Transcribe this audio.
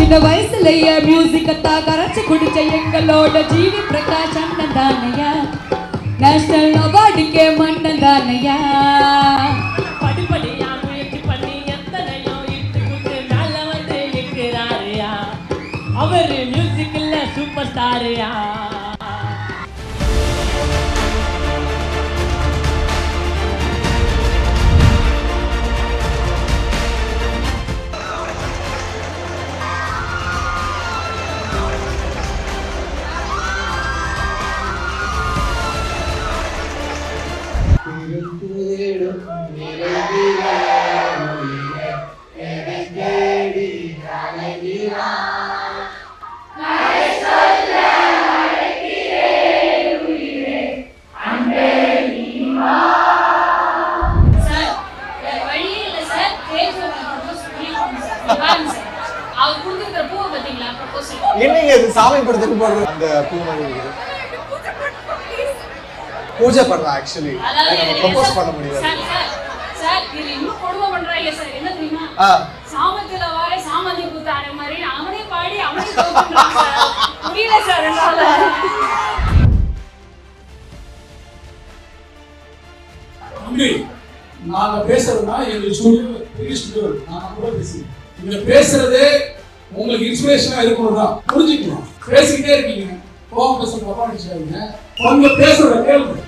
சின்ன வயசுலயே மியூசிக்கத்தா கரைச்சு குடிச்ச எங்களோட ஜிவி பிரகாஷ் அண்ணன் தானையா, நேஷனல் அவார்டுக்கே மன்னன் தானையா. படிப்படியா முயற்சி பண்ணி எத்தனையோ இட்டு குத்து மேல வந்து நிற்கிறாருயா, அவரு மியூசிக்ல சூப்பர் ஸ்டாருயா. என்னங்க இது சாமி படத்துக்கு போடுறது அந்த பூ மாதிரி பூஜை பண்றேன். ஆக்சுவலி ப்ரப்போஸ் பண்ண முடியாது சார். இது இன்னும் கொடுமை பண்றாங்க சார். என்ன தெரியுமா, சாமத்துல வாரே சாமந்தி பூத்தான மாதிரி அவனே பாடி அவனே தோக்குறாங்க சார். முடியல சார் என்னால. தம்பி, நாங்க பேசுறதுனா எங்க ஸ்டுடியோ பெரிய ஸ்டுடியோ, நாங்க கூட பேசுறோம். இங்க பேசுறதே உங்களுக்கு இன்ஸ்பிரேஷனா இருக்கணும் தான், புரிஞ்சுக்கணும். பேசிக்கிட்டே இருக்கீங்க, கோவம் பேச தப்பா நினைச்சாங்க. உங்க பேசுறத கேளுங்க.